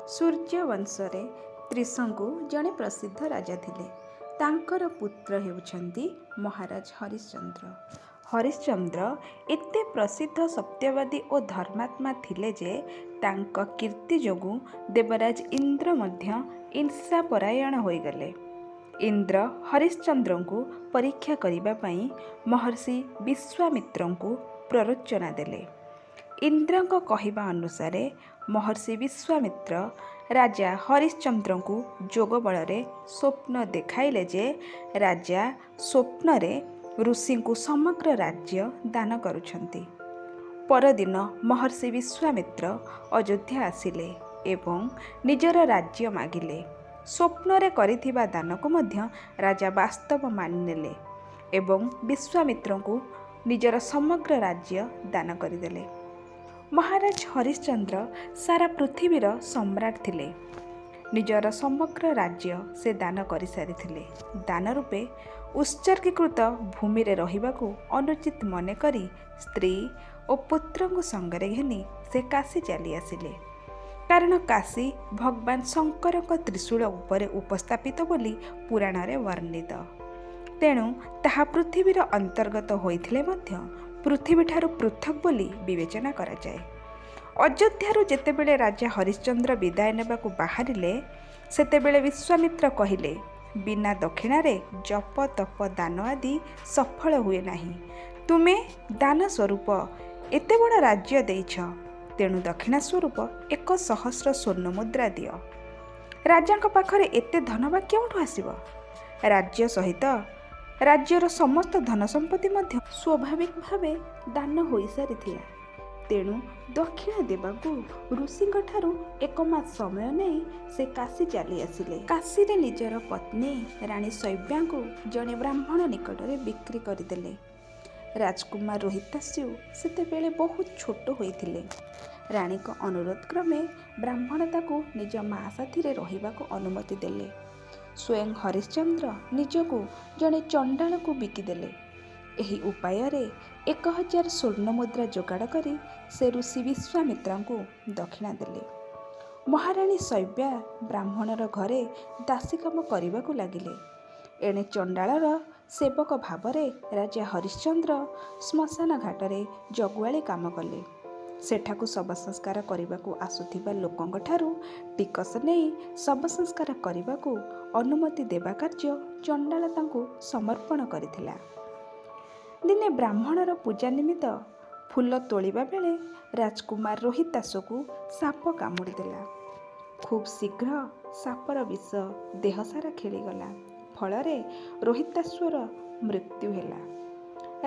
सूर्यवंशरे त्रिशंकु जड़े प्रसिद्ध राजा थिले। तांकर पुत्र हेउछन्ति महाराज हरिश्चंद्र। हरिश्चंद्र एते प्रसिद्ध सत्यवादी और धर्मात्मा थिले जे तांक कीर्ति जोगु देवराज इंद्र मध्य ईर्षापरायण होइगले। इंद्र हरिश्चंद्र को परीक्षा करिबा पई महर्षि विश्वामित्र को प्ररोचना देले। इंद्र को कहिबा अनुसारे महर्षि विश्वामित्र राजा हरिश्चंद्र को जोग बलरे स्वप्न देखाइले जे राजा स्वप्न रे ऋषि को समग्र राज्य दान करुछंती। परदिन महर्षि विश्वामित्र अयोध्या आसिले एवं निजर राज्य मागिले। स्वप्न रे करिथिबा दान को मध्य राजा वास्तव मानिनेले एवं विश्वामित्र को निजर समग्र राज्य दान करिदेले। महाराज हरिश्चंद्र सारा पृथ्वीर सम्राट थिले। निजर समग्र राज्य से दान करि सारिथिले। दान रूपे उत्सर्गीकृत भूमि रे रहिबाकू अनुचित मने करी स्त्री और पुत्र को संगरे घेनी से काशी चली आसिले। कारण काशी भगवान शंकर त्रिशूल उपरे उपस्थापित बोली पुराण रे वर्णित। तेणु ताहा पृथ्वीर अंतर्गत होइथिले मध्य पृथ्वी ठारू पृथक बोली विवेचना करा जाए। अयोध्यारू जेतेबेले राजा हरिश्चंद्र विदाय नेबाकू बाहरिले सेतेबेले विश्वामित्र कहिले, बिना दक्षिणारे जप तप दान आदि सफल हुए नहीं। तुमे दान स्वरूप एते बड़ राज्य देइछ, तेणु दक्षिणा स्वरूप 1,000 स्वर्ण मुद्रा दियो। राजांक पाखरे एते धनवा केउठु आसीबो? राज्य सहित राज्यर समस्त धन संपत्ति मध्य स्वाभाविक भावे दान होई सारिथिला। तेणु दक्षिणा देबाकू ऋषिंक ठारू 1 मास समय नहीं से काशी चली आसिले। काशी रे निजर पत्नी रानी शैव्या को जड़े ब्राह्मण निकट में बिक्री करदेले। राजकुमार रोहितास्यु सेतेबेले बहुत छोट होइथिले। रानी को अनुरोध क्रमे ब्राह्मण ताकू निज माँ साथी रे रहिबाकू अनुमति देले। स्वयं हरिश्चंद्र निजको जड़े चंडाल को बिकिदेले। एही उपाय रे 1,000 स्वर्ण मुद्रा जोगाड़ करी से ऋषि विश्वामित्र को दक्षिणा देले। महाराणी शैव्या ब्राह्मणर घरे दासी काम करने लगिले। एणे चंडालर सेवक भावरे राजा हरिश्चंद्र श्मशान घाटरे जगुआली काम कले। सेठाकू शव संस्कार करने आसुथिबा लोकंक ठारू टिकस नहीं शव संस्कार करने अनुमति देवा कार्य चंडाल तांकू समर्पण करिथिला। दिने ब्राह्मणर पूजा निमित्त फूल तोलिबा बेले राजकुमार रोहिताश्व को साप कामुड़ी देला। खूब शीघ्र सापर विष देह सारा खेलीगला। फलरे रोहिताश्वर मृत्यु हेला।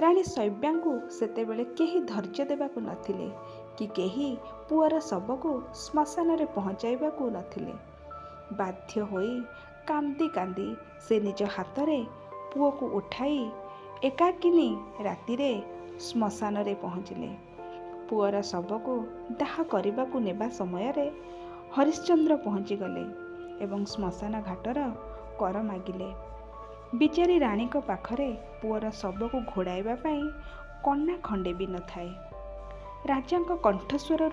रानी शैव्या को सेतेबेले केही धैर्य देबाकू नथिले कि केही पुअर शव को श्मशान रे पहुँचाइबाकू नथिले। बाध्य होई कांदी कांदी से निज हाथ रे पुओ को उठाई एकाकिनी राति रे श्मशान रे पहुँचिले। पुअर शव को दाह करने नेबा समय रे हरिश्चंद्र पहुँची गले एवं श्मशान घाटर कर मागिले। बिचारी रानी को पाखरे पुअर शव को घोड़ाइबा पई कन्ना खंडे भी न थाए। राजांक कंठस्वर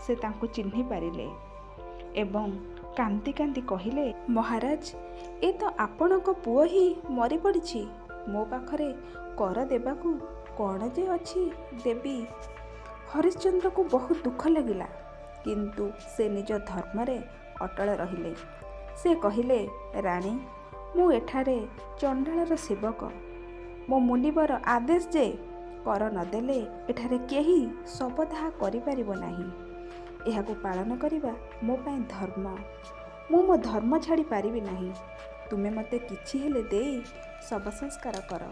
से तांको चिन्हि पारिले एवं कांदी कांदी कहिले, महाराज ए तो आपणक पुओ ही मरी पड़ी। मो पाखरे कर देबाकू कौन जे अछि देवी। हरिश्चंद्र को बहुत दुख लगिला, किंतु से निज धर्म रे अटल रहिले। से कहिले, रानी मु एठारे चंडालर सेवक। मो मुनिवर आदेश जे कर नदेले एठारे केही शवदाह करिपारिबो नाही। एहाकू पालन करिबा मो पई धर्म। मु मो धर्म छाड़ी पारिबी नाही। तुमे मते किछि हेले देई शव संस्कार कर।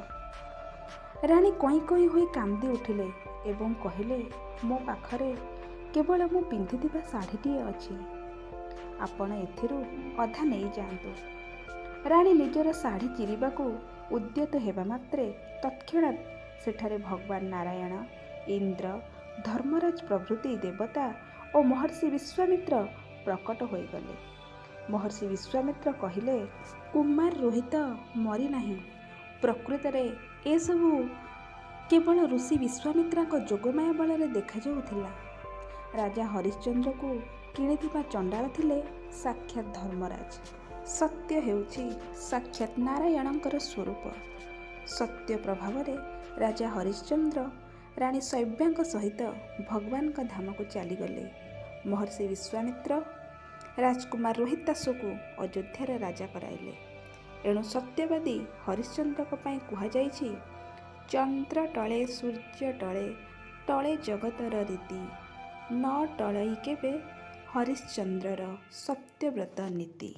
रानी कई कई होई कांदी उठिले एवं कहिले, मो पाखरे केवल मु पिंधिथिबा शाढ़ीटीए अछि। आपण एथिरु अधा नहीं जांतु। रानी निजर शाढ़ी चिरिबाकू उद्यत हेबा मात्रे तत्क्षणात् सेठारे भगवान नारायण, इंद्र, धर्मराज प्रभृति देवता और महर्षि विश्वामित्र प्रकट होइगले। महर्षि विश्वामित्र कहिले, कुमार रोहित मरी नाही। प्रकृत रे ए सबु केवल ऋषि विश्वामित्र जोगमाया बल देखा जाउथिला। राजा हरिश्चंद्र को କିଣିଥିବା ଚଣ୍ଡାଳ ଥିଲେ ସାକ୍ଷାତ ଧର୍ମରାଜ। ସତ୍ୟ ହେଉଛି ସାକ୍ଷାତ ନାରାୟଣଙ୍କର ସ୍ୱରୂପ। ସତ୍ୟ ପ୍ରଭାବରେ ରାଜା ହରିଶ୍ଚନ୍ଦ୍ର ରାଣୀ ଶୈବ୍ୟାଙ୍କ ସହିତ ଭଗବାନଙ୍କ ଧାମକୁ ଚାଲିଗଲେ। ମହର୍ଷି ବିଶ୍ୱାମିତ୍ର ରାଜକୁମାର ରୋହିତାଶକୁ ଅଯୋଧ୍ୟାର ରାଜା କରାଇଲେ। ଏଣୁ ସତ୍ୟବାଦୀ ହରିଶ୍ଚନ୍ଦ୍ରଙ୍କ ପାଇଁ କୁହାଯାଇଛି, ଚନ୍ଦ୍ର ଟଳେ ସୂର୍ଯ୍ୟ ଟଳେ, ଟଳେ ଜଗତର ରୀତି, ନ ଟଳଇ କେବେ ହରିଶ୍ଚନ୍ଦ୍ରର ସତ୍ୟବ୍ରତ ନୀତି।